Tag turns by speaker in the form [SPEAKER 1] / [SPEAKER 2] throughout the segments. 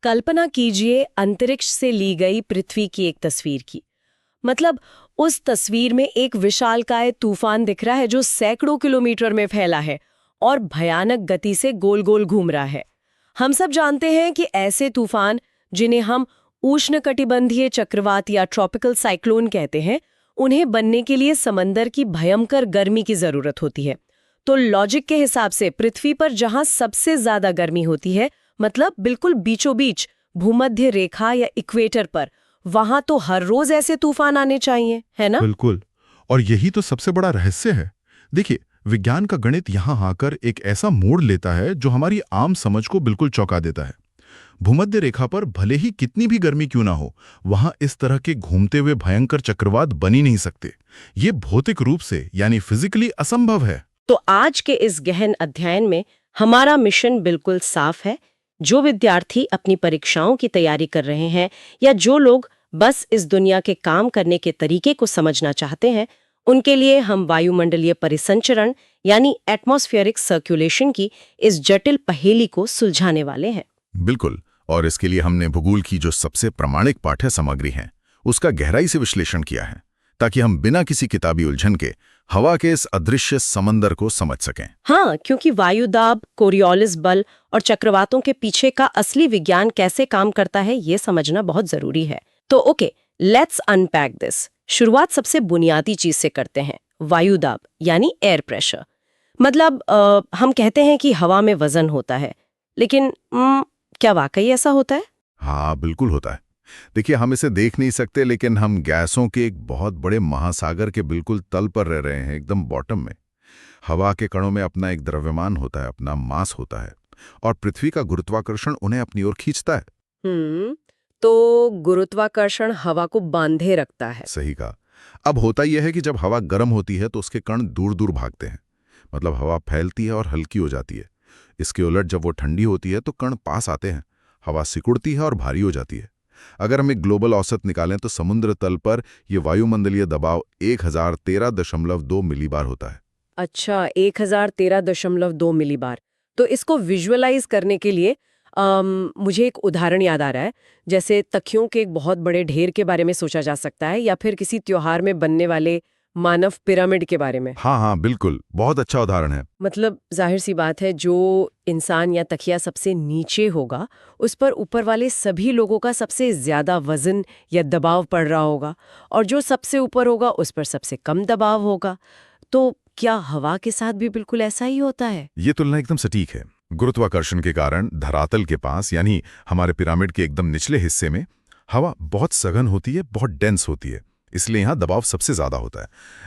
[SPEAKER 1] कल्पना कीजिए अंतरिक्ष से ली गई पृथ्वी की एक तस्वीर की। मतलब उस तस्वीर में एक विशालकाय तूफान दिख रहा है जो सैकड़ों किलोमीटर में फैला है और भयानक गति से गोल गोल घूम रहा है। हम सब जानते हैं कि ऐसे तूफान, जिन्हें हम उष्णकटिबंधीय चक्रवात या ट्रॉपिकल साइक्लोन कहते हैं, उन्हें बनने के लिए समंदर की भयंकर गर्मी की जरूरत होती है। तो लॉजिक के हिसाब से पृथ्वी पर जहां सबसे ज्यादा गर्मी होती है, मतलब बिल्कुल बीचों बीच भूमध्य रेखा या इक्वेटर पर, वहां तो हर रोज ऐसे तूफान आने चाहिए, है ना?
[SPEAKER 2] बिल्कुल। और यही तो सबसे बड़ा रहस्य है। देखिए, विज्ञान का गणित यहां आकर एक ऐसा मोड़ लेता है जो हमारी आम समझ को बिल्कुल चौंका देता है। भूमध्य रेखा पर भले ही कितनी भी गर्मी क्यों ना हो, वहां इस तरह के घूमते हुए भयंकर चक्रवात बन ही नहीं सकते। ये भौतिक रूप से यानी फिजिकली असंभव है।
[SPEAKER 1] तो आज के इस गहन अध्ययन में हमारा मिशन बिल्कुल साफ है। जो विद्यार्थी अपनी परीक्षाओं की तैयारी कर रहे हैं या जो लोग बस इस दुनिया के काम करने के तरीके को समझना चाहते हैं, उनके लिए हम वायुमंडलीय परिसंचरण यानी एटमॉस्फेरिक सर्कुलेशन की इस जटिल पहेली को सुलझाने वाले हैं।
[SPEAKER 2] बिल्कुल। और इसके लिए हमने भूगोल की जो सबसे प्रामाणिक पाठ्य सामग्री है, उसका गहराई से विश्लेषण किया है, ताकि हम बिना किसी किताबी उलझन के हवा के इस अदृश्य समंदर को समझ सकें।
[SPEAKER 1] हाँ, क्योंकि वायुदाब, कोरियोलिस बल और चक्रवातों के पीछे का असली विज्ञान कैसे काम करता है, ये समझना बहुत जरूरी है। तो ओके, लेट्स अनपैक दिस। शुरुआत सबसे बुनियादी चीज से करते हैं, वायुदाब यानी एयर प्रेशर। मतलब हम कहते हैं कि हवा में वजन होता है, लेकिन क्या वाकई ऐसा होता है?
[SPEAKER 2] हाँ, बिल्कुल होता है। देखिए, हम इसे देख नहीं सकते, लेकिन हम गैसों के एक बहुत बड़े महासागर के बिल्कुल तल पर रह रहे हैं, एकदम बॉटम में। हवा के कणों में अपना एक द्रव्यमान होता है, अपना मास होता है, और पृथ्वी का गुरुत्वाकर्षण उन्हें अपनी ओर खींचता है।
[SPEAKER 1] तो गुरुत्वाकर्षण हवा को बांधे रखता है।
[SPEAKER 2] सही कहा। अब होता यह है कि जब हवा गर्म होती है तो उसके कण दूर दूर भागते हैं, मतलब हवा फैलती है और हल्की हो जाती है। इसके उलट जब वो ठंडी होती है तो कण पास आते हैं, हवा सिकुड़ती है और भारी हो जाती है। अगर हम एक ग्लोबल औसत निकालें तो समुद्र तल पर यह वायुमंडलीय दबाव 1013.2 मिलीबार होता है।
[SPEAKER 1] अच्छा, 1013.2 मिलीबार। तो इसको विजुअलाइज करने के लिए मुझे एक उदाहरण याद आ रहा है। जैसे तकियों के एक बहुत बड़े ढेर के बारे में सोचा जा सकता है, या फिर किसी त्योहार में बनने वाले मानव पिरामिड के बारे में।
[SPEAKER 2] हाँ हाँ, बिल्कुल, बहुत अच्छा उदाहरण है।
[SPEAKER 1] मतलब जाहिर सी बात है, जो इंसान या तकिया सबसे नीचे होगा, उस पर ऊपर वाले सभी लोगों का सबसे ज्यादा वजन या दबाव पड़ रहा होगा, और जो सबसे ऊपर होगा उस पर सबसे कम दबाव होगा। तो क्या हवा के साथ भी बिल्कुल ऐसा ही होता है?
[SPEAKER 2] ये तुलना एकदम सटीक है। गुरुत्वाकर्षण के कारण धरातल के पास, यानी हमारे पिरामिड के एकदम निचले हिस्से में, हवा बहुत सघन होती है, बहुत डेंस होती है, इसलिए यहाँ दबाव सबसे ज्यादा होता है।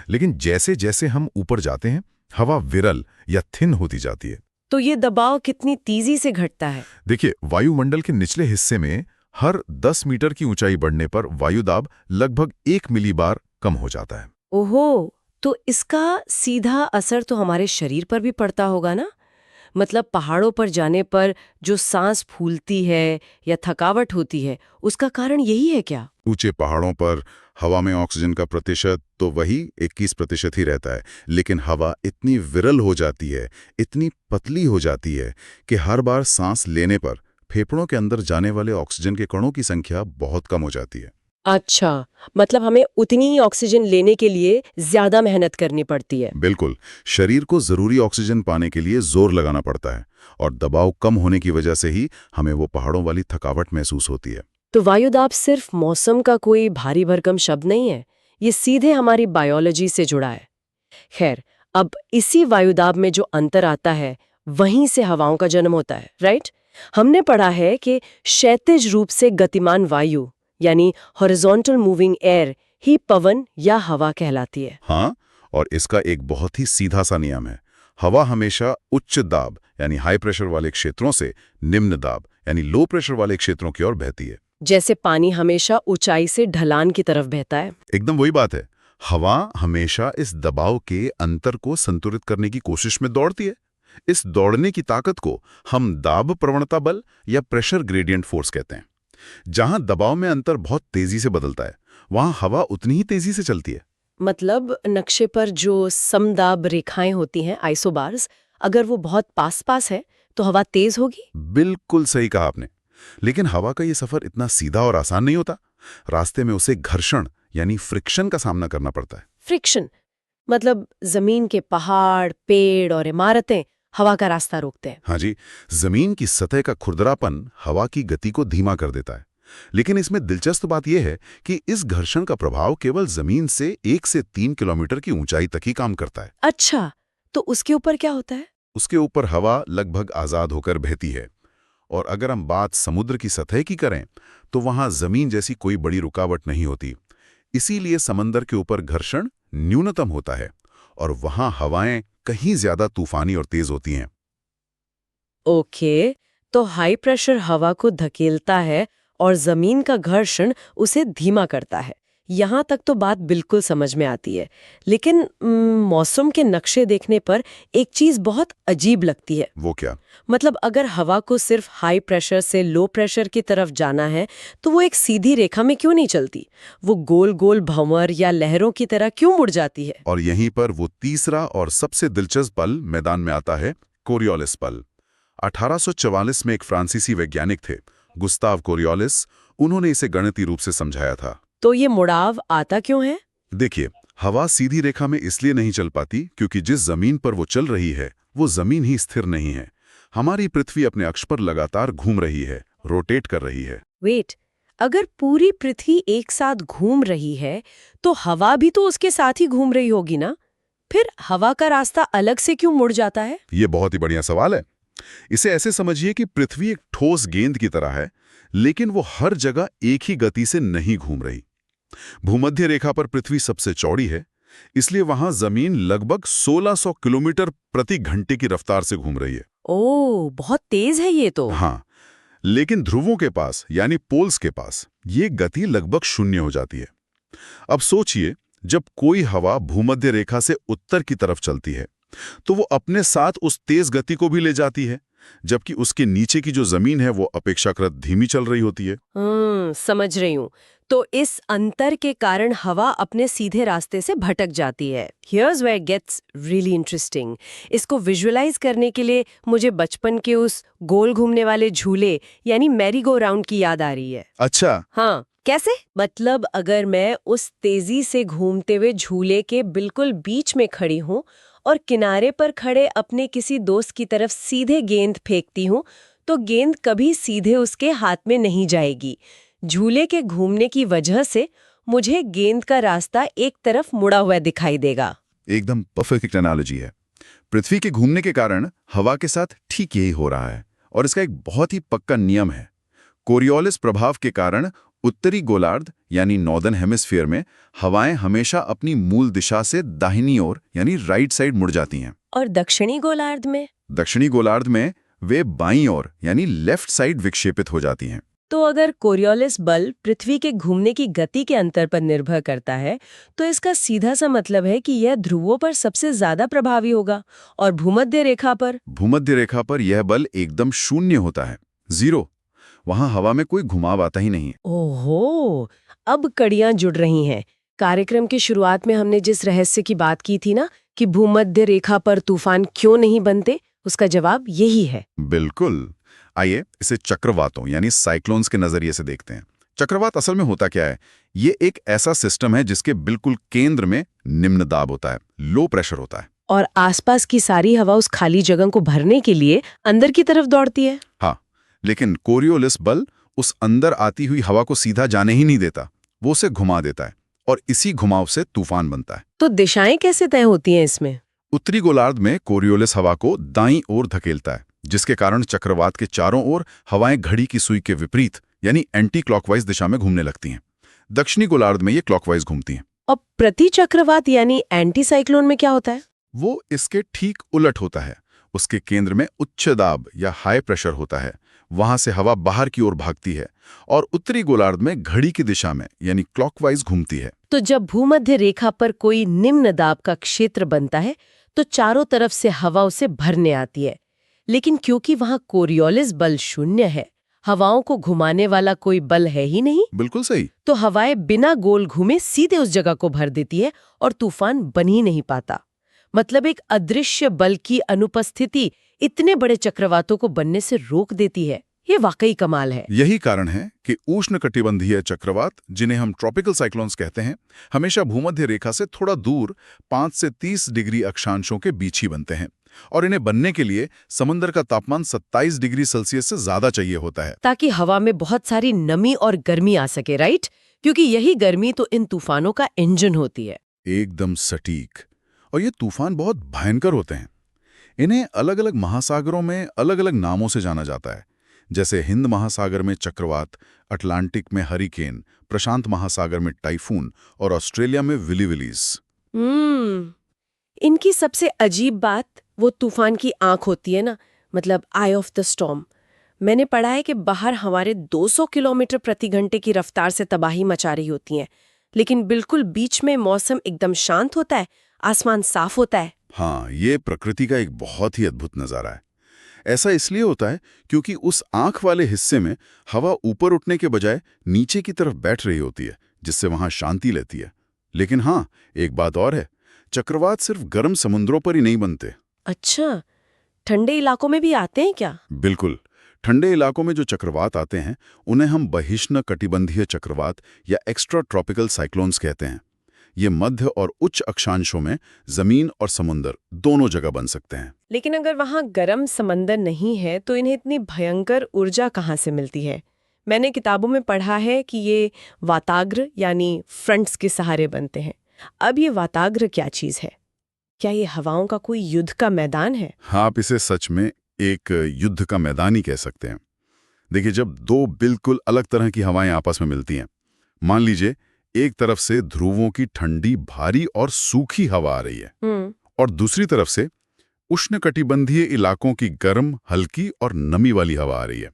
[SPEAKER 2] लेकिन जैसे जैसे हम ऊपर जाते हैं, हवा विरल या थिन होती जाती है।
[SPEAKER 1] तो ये दबाव कितनी तेजी से घटता है?
[SPEAKER 2] देखिए, वायुमंडल के निचले हिस्से में हर 10 मीटर की ऊंचाई बढ़ने पर वायुदाब लगभग 1 मिलीबार कम हो जाता है।
[SPEAKER 1] ओहो, तो इसका सीधा असर तो हमारे शरीर पर भी पड़ता होगा ना? मतलब पहाड़ों पर जाने पर जो सांस फूलती है या थकावट होती है, उसका कारण यही है क्या?
[SPEAKER 2] ऊंचे पहाड़ों पर हवा में ऑक्सीजन का प्रतिशत तो वही 21% ही रहता है, लेकिन हवा इतनी विरल हो जाती है, इतनी पतली हो जाती है कि हर बार सांस लेने पर फेफड़ों के अंदर जाने वाले ऑक्सीजन के कणों की संख्या बहुत कम हो जाती है।
[SPEAKER 1] अच्छा, मतलब हमें उतनी ही ऑक्सीजन लेने के लिए ज्यादा मेहनत करनी पड़ती है।
[SPEAKER 2] बिल्कुल, शरीर को जरूरी ऑक्सीजन पाने के लिए जोर लगाना पड़ता है, और दबाव कम होने की वजह से ही हमें वो पहाड़ों वाली थकावट महसूस होती है।
[SPEAKER 1] तो वायुदाब सिर्फ मौसम का कोई भारी भरकम शब्द नहीं है, ये सीधे हमारी बायोलॉजी से जुड़ा है। खैर, अब इसी वायुदाब में जो अंतर आता है, वहीं से हवाओं का जन्म होता है, राइट? हमने पढ़ा है कि क्षैतिज रूप से गतिमान वायु यानी हॉरिजॉन्टल मूविंग एयर ही पवन या हवा कहलाती है।
[SPEAKER 2] हाँ, और इसका एक बहुत ही सीधा सा नियम है। हवा हमेशा उच्च दाब यानी हाई प्रेशर वाले क्षेत्रों से निम्न दाब यानी लो प्रेशर वाले क्षेत्रों की ओर बहती है।
[SPEAKER 1] जैसे पानी हमेशा ऊंचाई से ढलान की तरफ बहता है।
[SPEAKER 2] एकदम वही बात है। हवा हमेशा इस दबाव के अंतर को संतुलित करने की कोशिश में दौड़ती है। इस दौड़ने की ताकत को हम दाब प्रवणता बल या प्रेशर ग्रेडियंट फोर्स कहते हैं। जहां दबाव में अंतर बहुत तेजी से बदलता है, वहां हवा उतनी ही तेजी से चलती है।
[SPEAKER 1] मतलब नक्शे पर जो समदाब रेखाएं होती हैं, आइसोबार्स, अगर वो बहुत पास पास है तो हवा तेज होगी?
[SPEAKER 2] बिल्कुल सही कहा आपने। लेकिन हवा का ये सफर इतना सीधा और आसान नहीं होता। रास्ते में उसे घर्षण यानी फ्रिक्शन का सामना करना पड़ता है।
[SPEAKER 1] फ्रिक्शन मतलब जमीन के पहाड़, पेड़ और इमारतें हवा का रास्ता रोकते हैं।
[SPEAKER 2] हाँ जी, जमीन की सतह का खुरदरापन हवा की गति को धीमा कर देता है। लेकिन इसमें दिलचस्प बात यह है कि इस घर्षण का प्रभाव केवल जमीन से 1 से 3 किलोमीटर की ऊंचाई तक ही काम करता है।
[SPEAKER 1] अच्छा, तो उसके ऊपर क्या होता है?
[SPEAKER 2] उसके ऊपर हवा लगभग आजाद होकर बहती है। और अगर हम बात समुद्र की सतह की करें तो वहां जमीन जैसी कोई बड़ी रुकावट नहीं होती। इसीलिए समंदर के ऊपर घर्षण न्यूनतम होता है और वहां हवाएं कहीं ज्यादा तूफानी और तेज होती हैं।
[SPEAKER 1] ओके, तो हाई प्रेशर हवा को धकेलता है और जमीन का घर्षण उसे धीमा करता है। यहाँ तक तो बात बिल्कुल समझ में आती है। लेकिन मौसम के नक्शे देखने पर एक चीज बहुत अजीब लगती है।
[SPEAKER 2] वो क्या?
[SPEAKER 1] मतलब अगर हवा को सिर्फ हाई प्रेशर से लो प्रेशर की तरफ जाना है तो वो एक सीधी रेखा में क्यों नहीं चलती? वो गोल गोल भंवर या लहरों की तरह क्यों मुड़ जाती है?
[SPEAKER 2] और यहीं पर वो तीसरा और सबसे दिलचस्प पल मैदान में आता है, कोरियोलिस पल। 1844 में एक फ्रांसीसी वैज्ञानिक थे, गुस्ताव कोरियोलिस। उन्होंने इसे गणितीय रूप से समझाया था।
[SPEAKER 1] तो ये मुड़ाव आता क्यों है?
[SPEAKER 2] देखिए, हवा सीधी रेखा में इसलिए नहीं चल पाती क्योंकि जिस जमीन पर वो चल रही है वो जमीन ही स्थिर नहीं है। हमारी पृथ्वी अपने अक्ष पर लगातार घूम रही है, रोटेट कर रही है।
[SPEAKER 1] वेट, अगर पूरी पृथ्वी एक साथ घूम रही है तो हवा भी तो उसके साथ ही घूम रही होगी ना? फिर हवा का रास्ता अलग से क्यों मुड़ जाता है?
[SPEAKER 2] ये बहुत ही बढ़िया सवाल है। इसे ऐसे समझिए कि पृथ्वी एक ठोस गेंद की तरह है, लेकिन वो हर जगह एक ही गति से नहीं घूम रही। भूमध्य रेखा पर पृथ्वी सबसे चौड़ी है, इसलिए वहां जमीन लगभग 1600 किलोमीटर प्रति घंटे की रफ्तार से घूम रही है।
[SPEAKER 1] ओह, बहुत तेज है ये तो।
[SPEAKER 2] हाँ, लेकिन ध्रुवों के पास यानी पोल्स के पास ये गति लगभग शून्य हो जाती है। अब सोचिए, जब कोई हवा भूमध्य रेखा से उत्तर की तरफ चलती है तो वो अपने साथ उस तेज गति को भी ले जाती है, जबकि उसके नीचे की जो जमीन है वो अपेक्षाकृत धीमी चल रही होती है।
[SPEAKER 1] समझ रही हूँ। तो इस अंतर के कारण हवा अपने सीधे रास्ते से भटक जाती है। Here's where it gets really interesting. इसको विजुअलाइज करने के लिए मुझे बचपन के उस गोल घूमने वाले झूले यानी मैरी गो राउंड की याद आ रही है।
[SPEAKER 2] अच्छा।
[SPEAKER 1] हाँ, कैसे? मतलब अगर मैं उस तेजी से घूमते हुए झूले के बिल्कुल बीच में खड़ी हूँ और किनारे पर खड़े अपने किसी दोस्त की तरफ सीधे गेंद फेंकती हूँ, तो गेंद कभी सीधे उसके हाथ में नहीं जाएगी। झूले के घूमने की वजह से मुझे गेंद का रास्ता एक तरफ मुड़ा हुआ दिखाई देगा।
[SPEAKER 2] एकदम परफेक्ट एनालॉजी है। पृथ्वी के घूमने के कारण हवा के साथ ठीक यही हो रहा है और इसका एक बहुत ही पक्का नियम है। कोरियोलिस प्रभाव के कारण उत्तरी गोलार्ध यानी नॉर्दर्न हेमिस्फीयर में हवाएं हमेशा अपनी मूल दिशा से दाहिनी ओर यानी राइट साइड मुड़ जाती हैं।
[SPEAKER 1] और दक्षिणी गोलार्ध में?
[SPEAKER 2] दक्षिणी गोलार्ध में वे बाईं ओर यानी लेफ्ट साइड विक्षेपित हो जाती हैं।
[SPEAKER 1] तो अगर कोरियोलिस बल पृथ्वी के घूमने की गति के अंतर पर निर्भर करता है, तो इसका सीधा सा मतलब है कि यह ध्रुवों पर सबसे ज्यादा प्रभावी होगा और भूमध्य रेखा पर?
[SPEAKER 2] भूमध्य रेखा पर यह बल एकदम शून्य होता है, 0। वहां हवा में कोई घुमाव आता ही नहीं।
[SPEAKER 1] ओहो, अब कड़ियां जुड़ रही हैं। कार्यक्रम की शुरुआत में हमने जिस रहस्य की बात की थी ना कि भूमध्य रेखा पर तूफान क्यों नहीं बनते, उसका जवाब यही है।
[SPEAKER 2] बिल्कुल। आइए इसे चक्रवातों यानी साइक्लोन्स के नजरिए से देखते हैं। चक्रवात असल में होता क्या है? ये एक ऐसा सिस्टम है जिसके बिल्कुल केंद्र में निम्न दाब होता है, लो प्रेशर होता है,
[SPEAKER 1] और आसपास की सारी हवा उस खाली जगह को भरने के लिए अंदर की तरफ दौड़ती है।
[SPEAKER 2] हाँ, लेकिन कोरियोलिस बल उस अंदर आती हुई हवा को सीधा जाने ही नहीं देता, वो उसे घुमा देता है और इसी घुमाव से तूफान बनता है।
[SPEAKER 1] तो दिशाएं कैसे तय होती हैं इसमें?
[SPEAKER 2] उत्तरी गोलार्ध में कोरियोलिस हवा को दाईं ओर धकेलता है, जिसके कारण चक्रवात के चारों ओर हवाएं घड़ी की सुई के विपरीत यानी एंटी क्लॉकवाइज दिशा में घूमने लगती हैं। दक्षिणी गोलार्ध में ये क्लॉकवाइज घूमती हैं।
[SPEAKER 1] और प्रति चक्रवात यानी एंटी साइक्लोन में क्या होता है?
[SPEAKER 2] वो इसके ठीक उलट होता है। उसके केंद्र में उच्च दाब या हाई प्रेशर होता है, वहां से हवा बाहर की ओर भागती है और उत्तरी गोलार्ध में घड़ी की दिशा में यानी क्लॉकवाइज घूमती है।
[SPEAKER 1] तो जब भूमध्य रेखा पर कोई निम्न दाब का क्षेत्र बनता है तो चारों तरफ से हवा उसे भरने आती है, लेकिन क्योंकि वहां कोरियोलिस बल शून्य है, हवाओं को घुमाने वाला कोई बल है ही नहीं।
[SPEAKER 2] बिल्कुल सही।
[SPEAKER 1] तो हवाएं बिना गोल घूमे सीधे उस जगह को भर देती है और तूफान बन ही नहीं पाता। मतलब एक अदृश्य बल की अनुपस्थिति इतने बड़े चक्रवातों को बनने से रोक देती है। ये वाकई कमाल है।
[SPEAKER 2] यही कारण है कि उष्णकटिबंधीय चक्रवात, जिन्हें हम ट्रॉपिकल साइक्लोन्स कहते हैं, हमेशा भूमध्य रेखा से थोड़ा दूर 5 से 30 डिग्री अक्षांशों के बीच ही बनते हैं, और इन्हें बनने के लिए समुद्र का तापमान 27 डिग्री सेल्सियस से ज्यादा चाहिए होता है,
[SPEAKER 1] ताकि हवा में बहुत सारी नमी और गर्मी आ सके, राइट? क्योंकि यही गर्मी तो इन तूफानों का इंजन होती है।
[SPEAKER 2] एकदम सटीक। और ये तूफान बहुत भयंकर होते हैं। इन्हें अलग अलग महासागरों में अलग अलग नामों से जाना जाता है, जैसे हिंद महासागर में चक्रवात, अटलांटिक में हरिकेन, प्रशांत महासागर में टाइफून और ऑस्ट्रेलिया में विलीविलीज।
[SPEAKER 1] इनकी सबसे अजीब बात वो तूफान की आंख होती है ना, मतलब आई ऑफ द स्टॉर्म। मैंने पढ़ा है कि बाहर हमारे 200 किलोमीटर प्रति घंटे की रफ्तार से तबाही मचा रही होती हैं, लेकिन बिल्कुल बीच में मौसम एकदम शांत होता है, आसमान साफ होता है।
[SPEAKER 2] हाँ, ये प्रकृति का एक बहुत ही अद्भुत नज़ारा है। ऐसा इसलिए होता है क्योंकि उस आंख वाले हिस्से में हवा ऊपर उठने के बजाय नीचे की तरफ बैठ रही होती है, जिससे वहां शांति लेती है। लेकिन हाँ, एक बात और है, चक्रवात सिर्फ गर्म समुद्रों पर ही नहीं बनते।
[SPEAKER 1] अच्छा, ठंडे इलाकों में भी आते हैं क्या?
[SPEAKER 2] बिल्कुल। ठंडे इलाकों में जो चक्रवात आते हैं, उन्हें हम बहिष्ण कटिबंधीय चक्रवात या एक्स्ट्रा ट्रॉपिकल साइक्लोन्स कहते हैं। ये मध्य और उच्च अक्षांशों में जमीन और समुद्र दोनों जगह बन सकते हैं।
[SPEAKER 1] लेकिन अगर वहां गर्म समंदर नहीं है तो इन्हें इतनी भयंकर ऊर्जा कहाँ से मिलती है? मैंने किताबों में पढ़ा है कि ये वाताग्र यानी फ्रंट्स के सहारे बनते हैं। अब ये वाताग्र क्या चीज है? क्या ये हवाओं का कोई युद्ध का मैदान है?
[SPEAKER 2] हाँ, आप इसे सच में एक युद्ध का मैदान ही कह सकते हैं। देखिए, जब दो बिल्कुल अलग तरह की हवाएं आपस में मिलती हैं, मान लीजिए एक तरफ से ध्रुवों की ठंडी, भारी और सूखी हवा आ रही है, और दूसरी तरफ से उष्णकटिबंधीय इलाकों की गर्म, हल्की और नमी वाली हवा आ रही है।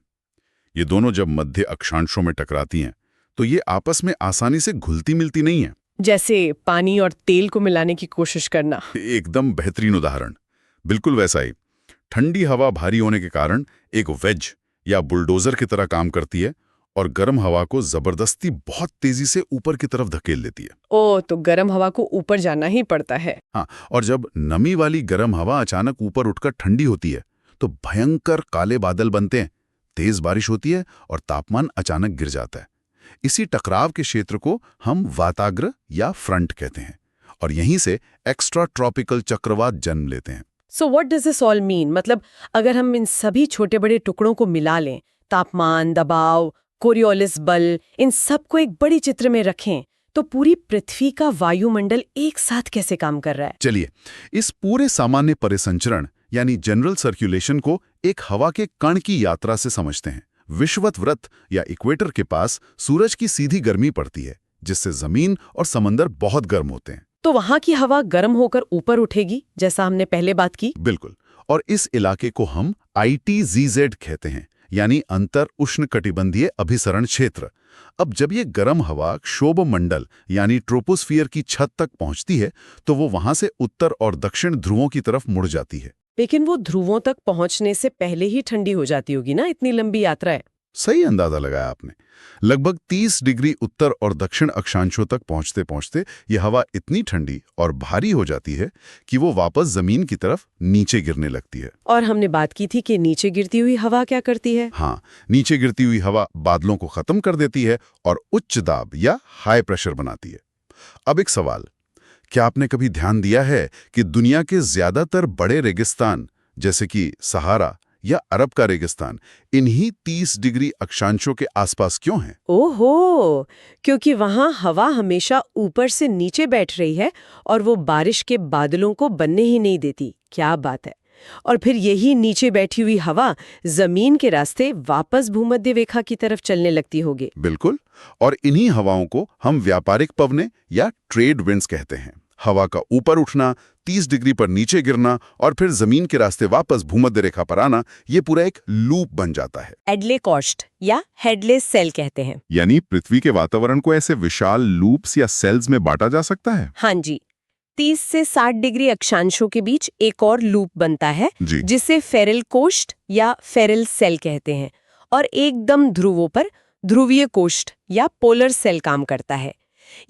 [SPEAKER 2] ये दोनों जब मध्य अक्षांशों में टकराती हैं, तो ये आपस में आसानी से घुलती मिलती नहीं है।
[SPEAKER 1] जैसे पानी और तेल को मिलाने की कोशिश करना।
[SPEAKER 2] एकदम बेहतरीन उदाहरण। बिल्कुल वैसा ही। ठंडी हवा भारी होने के कारण एक वेज या बुलडोजर की तरह काम करती है और गर्म हवा को जबरदस्ती बहुत तेजी से ऊपर की तरफ धकेल देती है।
[SPEAKER 1] तो गर्म हवा को ऊपर जाना ही पड़ता है।
[SPEAKER 2] हाँ, और जब नमी वाली गर्म हवा अचानक ऊपर उठकर ठंडी होती है, तो भयंकर काले बादल बनते हैं, तेज बारिश होती है और तापमान अचानक गिर जाता है। इसी टकराव के क्षेत्र को हम वाताग्र या फ्रंट कहते हैं, और यहीं से एक्स्ट्रा ट्रॉपिकल चक्रवात जन्म लेते हैं।
[SPEAKER 1] So what does this all mean? मतलब अगर हम इन सभी छोटे बड़े टुकड़ों को मिला लें, तापमान, दबाव, कोरियोलिस बल, इन सबको एक बड़ी चित्र में रखें, तो पूरी पृथ्वी का वायुमंडल एक साथ कैसे काम कर रहा है?
[SPEAKER 2] चलिए, इस पूरे सामान्य परिसंचरण यानी जनरल सर्कुलेशन को एक हवा के कण की यात्रा से समझते हैं। विषुवत वृत्त या इक्वेटर के पास सूरज की सीधी गर्मी पड़ती है, जिससे जमीन और समंदर बहुत गर्म होते हैं।
[SPEAKER 1] तो वहां की हवा गर्म होकर ऊपर उठेगी, जैसा हमने पहले बात की।
[SPEAKER 2] बिल्कुल। और इस इलाके को हम ITZZ कहते हैं, यानी अंतर उष्णकटिबंधीय अभिसरण क्षेत्र। अब जब ये गर्म हवा क्षोभ मंडल यानी ट्रोपोस्फियर की छत तक पहुंचती है, तो वो वहां से उत्तर और दक्षिण ध्रुवों की तरफ मुड़ जाती है।
[SPEAKER 1] लेकिन वो ध्रुवों तक पहुंचने से पहले ही ठंडी हो जाती होगी ना, इतनी लंबी यात्रा है।
[SPEAKER 2] सही अंदाजा लगाया आपने। लगभग 30 डिग्री उत्तर और दक्षिण अक्षांशों तक पहुंचते पहुंचते यह हवा इतनी ठंडी और भारी हो जाती है कि वो वापस जमीन की तरफ नीचे गिरने लगती है।
[SPEAKER 1] और हमने बात की थी कि नीचे गिरती हुई हवा क्या करती है?
[SPEAKER 2] हाँ, नीचे गिरती हुई हवा बादलों को खत्म कर देती है और उच्च दाब या हाई प्रेशर बनाती है। अब एक सवाल, क्या आपने कभी ध्यान दिया है कि दुनिया के ज्यादातर बड़े रेगिस्तान, जैसे कि सहारा या अरब का रेगिस्तान, इन्हीं 30 डिग्री अक्षांशों के आसपास क्यों हैं?
[SPEAKER 1] ओहो, क्योंकि वहां हवा हमेशा ऊपर से नीचे बैठ रही है और वो बारिश के बादलों को बनने ही नहीं देती। क्या बात है। और फिर यही नीचे बैठी हुई हवा जमीन के रास्ते वापस भूमध्य रेखा की तरफ चलने लगती होगी।
[SPEAKER 2] बिल्कुल। और इन्हीं हवाओं को हम व्यापारिक पवनें या ट्रेड विंड्स कहते हैं। हवा का ऊपर उठना, 30 डिग्री पर नीचे गिरना और फिर जमीन के रास्ते वापस भूमध्य रेखा पर आना, ये पूरा एक लूप बन जाता है।
[SPEAKER 1] एडले कॉस्ट या हेडलेस सेल कहते हैं।
[SPEAKER 2] यानी पृथ्वी के वातावरण को ऐसे विशाल लूप्स या सेल्स में बांटा जा सकता है।
[SPEAKER 1] हाँ जी, 30 से 60 डिग्री अक्षांशों के बीच एक और लूप बनता है, जिसे फेरल कोष्ठ या फेरल सेल कहते हैं, और एकदम ध्रुवों पर ध्रुवीय कोष्ठ या पोलर सेल काम करता है।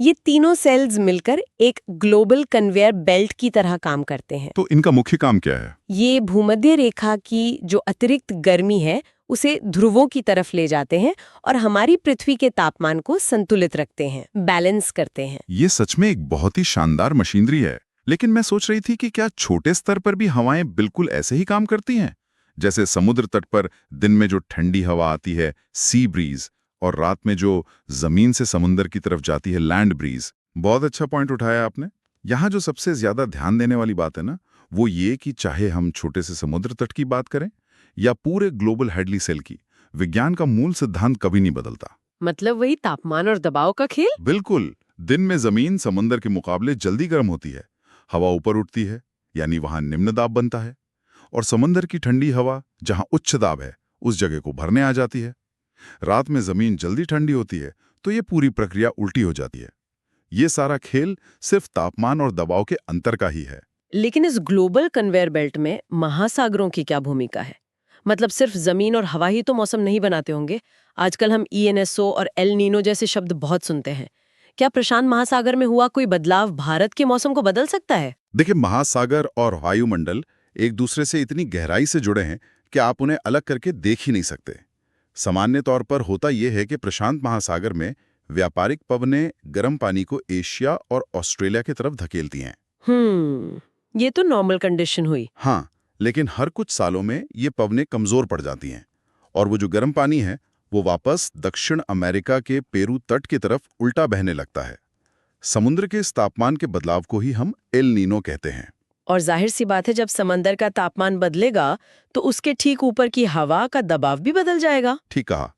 [SPEAKER 1] ये तीनों सेल्स मिलकर एक ग्लोबल कन्वेयर बेल्ट की तरह काम करते हैं।
[SPEAKER 2] तो इनका मुख्य काम क्या है?
[SPEAKER 1] ये भूमध्य रेखा की जो अतिरिक्त गर्मी है उसे ध्रुवों की तरफ ले जाते हैं और हमारी पृथ्वी के तापमान को संतुलित रखते हैं, बैलेंस करते हैं।
[SPEAKER 3] ये सच में एक बहुत ही शानदार मशीनरी है। लेकिन मैं सोच रही थी कि क्या छोटे स्तर पर भी हवाएं बिल्कुल ऐसे ही काम करती हैं? जैसे समुद्र तट पर दिन में जो ठंडी हवा आती है, सी ब्रीज, और रात में जो जमीन से समुद्र की तरफ जाती है, लैंड ब्रीज। बहुत अच्छा पॉइंट उठाया आपने। यहाँ जो सबसे ज्यादा ध्यान देने वाली बात है ना, वो ये कि चाहे हम छोटे से समुद्र तट की बात करें या पूरे ग्लोबल हेडली सेल की, विज्ञान का मूल सिद्धांत कभी नहीं बदलता।
[SPEAKER 1] मतलब वही तापमान और दबाव का खेल।
[SPEAKER 3] बिल्कुल। दिन में जमीन समुद्र के मुकाबले जल्दी गर्म होती है, हवा ऊपर उठती है, यानी वहां निम्न दाब बनता है, और समुद्र की ठंडी हवा जहां उच्च दाब है उस जगह को भरने आ जाती है। रात में जमीन जल्दी ठंडी होती है तो ये पूरी प्रक्रिया उल्टी हो जाती है। ये सारा खेल सिर्फ तापमान और दबाव के अंतर का ही है।
[SPEAKER 1] लेकिन इस ग्लोबल कन्वेयर बेल्ट में महासागरों की क्या भूमिका है? मतलब सिर्फ जमीन और हवा ही तो मौसम नहीं बनाते होंगे। आजकल हम ENSO और एल नीनो जैसे शब्द बहुत सुनते हैं। क्या प्रशांत महासागर में हुआ कोई बदलाव भारत के मौसम को बदल सकता है?
[SPEAKER 3] देखिए, महासागर और वायुमंडल एक दूसरे से इतनी गहराई से जुड़े हैं कि आप उन्हें अलग करके देख ही नहीं सकते। सामान्य तौर पर होता यह है कि प्रशांत महासागर में व्यापारिक पवनें गर्म पानी को एशिया और ऑस्ट्रेलिया की तरफ धकेलती हैं।
[SPEAKER 1] ये तो नॉर्मल कंडीशन हुई।
[SPEAKER 3] हाँ, लेकिन हर कुछ सालों में ये पवनें कमजोर पड़ जाती हैं और वो जो गर्म पानी है वो वापस दक्षिण अमेरिका के पेरू तट की तरफ उल्टा बहने लगता है। समुद्र के इस तापमान के बदलाव को ही हम एल नीनो कहते हैं।
[SPEAKER 1] और जाहिर सी बात है, जब समंदर का तापमान बदलेगा तो उसके ठीक ऊपर की हवा का दबाव भी बदल जाएगा।
[SPEAKER 3] ठीक कहा।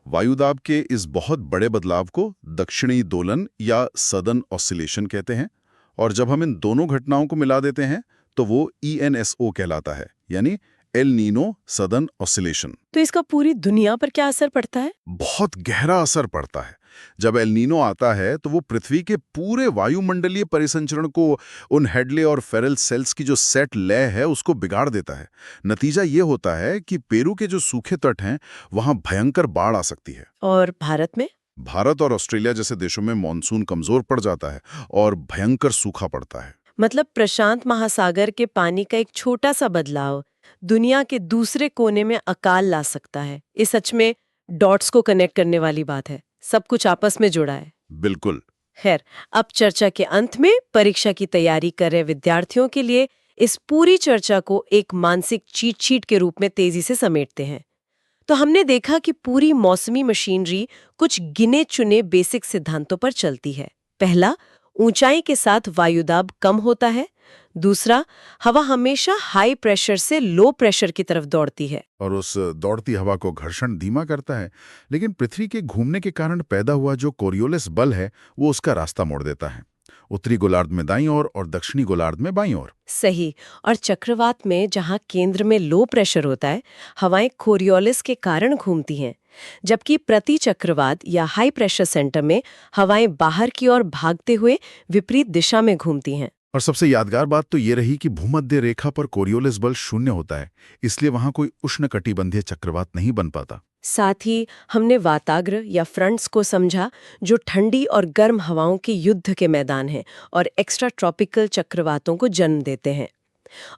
[SPEAKER 3] वायुदाब के इस बहुत बड़े बदलाव को दक्षिणी दोलन या सदर्न ऑसिलेशन कहते हैं, और जब हम इन दोनों घटनाओं को मिला देते हैं तो वो ENSO कहलाता है, यानी एल नीनो सदर्न ऑसिलेशन।
[SPEAKER 1] तो इसका पूरी दुनिया पर क्या असर पड़ता है?
[SPEAKER 3] बहुत गहरा असर पड़ता है। जब एल नीनो आता है तो वो पृथ्वी के पूरे वायुमंडलीय परिसंचरण को, उन हेडले और फेरल सेल्स की जो सेट लय है, उसको बिगाड़ देता है। नतीजा ये होता है कि पेरू के जो सूखे तट हैं वहां भयंकर बाढ़ आ सकती है।
[SPEAKER 1] और भारत में?
[SPEAKER 3] भारत और ऑस्ट्रेलिया जैसे देशों में मॉनसून कमजोर पड़ जाता है और भयंकर सूखा पड़ता है।
[SPEAKER 1] मतलब प्रशांत महासागर के पानी का एक छोटा सा बदलाव दुनिया के दूसरे कोने में अकाल ला सकता है। ये सच में डॉट्स को कनेक्ट करने वाली बात है। सब कुछ आपस में जुड़ा है।
[SPEAKER 3] बिल्कुल।
[SPEAKER 1] खैर, अब चर्चा के अंत में परीक्षा की तैयारी कर रहे विद्यार्थियों के लिए इस पूरी चर्चा को एक मानसिक चीट शीट के रूप में तेजी से समेटते हैं। तो हमने देखा कि पूरी मौसमी मशीनरी कुछ गिने चुने बेसिक सिद्धांतों पर चलती है। पहला, ऊंचाई के साथ वायुदाब कम होता है। दूसरा, हवा हमेशा हाई प्रेशर से लो प्रेशर की तरफ दौड़ती है
[SPEAKER 3] और उस दौड़ती हवा को घर्षण धीमा करता है, लेकिन पृथ्वी के घूमने के कारण पैदा हुआ जो कोरियोलिस बल है वो उसका रास्ता मोड़ देता है, उत्तरी गोलार्ध में दाईं ओर और दक्षिणी गोलार्ध में बाईं ओर।
[SPEAKER 1] सही। और चक्रवात में जहां केंद्र में लो प्रेशर होता है, हवाएं कोरियोलिस के कारण घूमती हैं, जबकि प्रति चक्रवात या हाई प्रेशर सेंटर में हवाएं बाहर की ओर भागते हुए विपरीत दिशा में घूमती हैं।
[SPEAKER 3] और सबसे यादगार बात तो ये रही कि भूमध्य रेखा पर कोरियोलिस बल शून्य होता है, इसलिए वहां कोई उष्णकटिबंधीय चक्रवात नहीं बन पाता।
[SPEAKER 1] साथ ही हमने वाताग्र या फ्रंट्स को समझा, जो ठंडी और गर्म हवाओं के युद्ध के मैदान हैं और एक्स्ट्रा ट्रॉपिकल चक्रवातों को जन्म देते हैं।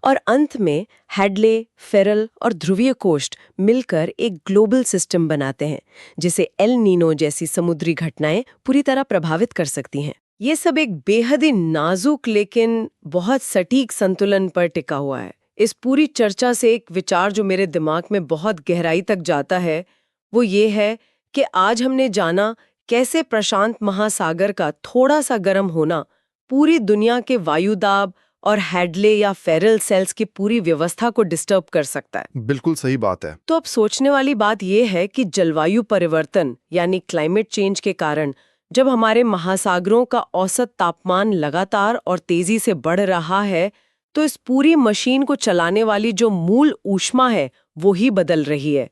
[SPEAKER 1] और अंत में हैडले, फेरल और ध्रुवीय कोष्ठ मिलकर एक ग्लोबल सिस्टम बनाते हैं, जिसे एल नीनो जैसी समुद्री घटनाएं पूरी तरह प्रभावित कर सकती हैं। ये सब एक बेहद ही नाजुक लेकिन बहुत सटीक संतुलन पर टिका हुआ है। इस पूरी चर्चा से एक विचार जो मेरे दिमाग में बहुत गहराई तक जाता है वो ये है कि आज हमने जाना कैसे प्रशांत महासागर का थोड़ा सा गर्म होना पूरी दुनिया के वायुदाब और हैडले या फेरल सेल्स की पूरी व्यवस्था को डिस्टर्ब कर सकता है।
[SPEAKER 3] बिल्कुल सही बात है।
[SPEAKER 1] तो अब सोचने वाली बात यह है कि जलवायु परिवर्तन यानी क्लाइमेट चेंज के कारण जब हमारे महासागरों का औसत तापमान लगातार और तेजी से बढ़ रहा है, तो इस पूरी मशीन को चलाने वाली जो मूल ऊष्मा है वो ही बदल रही है।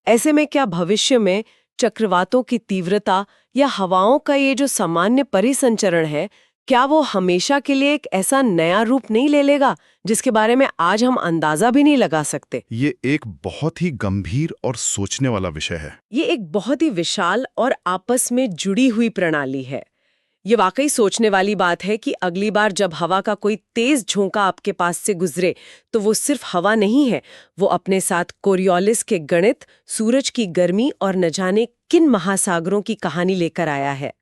[SPEAKER 1] ऐसे में क्या भविष्य में चक्रवातों की तीव्रता या हवाओं का ये जो सामान्य परिसंचरण है, क्या वो हमेशा के लिए एक ऐसा नया रूप नहीं ले लेगा जिसके बारे में आज हम अंदाजा भी नहीं लगा सकते?
[SPEAKER 3] ये एक बहुत ही गंभीर और सोचने वाला विषय है।
[SPEAKER 1] ये एक बहुत ही विशाल और आपस में जुड़ी हुई प्रणाली है। ये वाकई सोचने वाली बात है कि अगली बार जब हवा का कोई तेज झोंका आपके पास से गुजरे तो वो सिर्फ हवा नहीं है, वो अपने साथ कोरियोलिस के गणित, सूरज की गर्मी और न जाने किन महासागरों की कहानी लेकर आया है।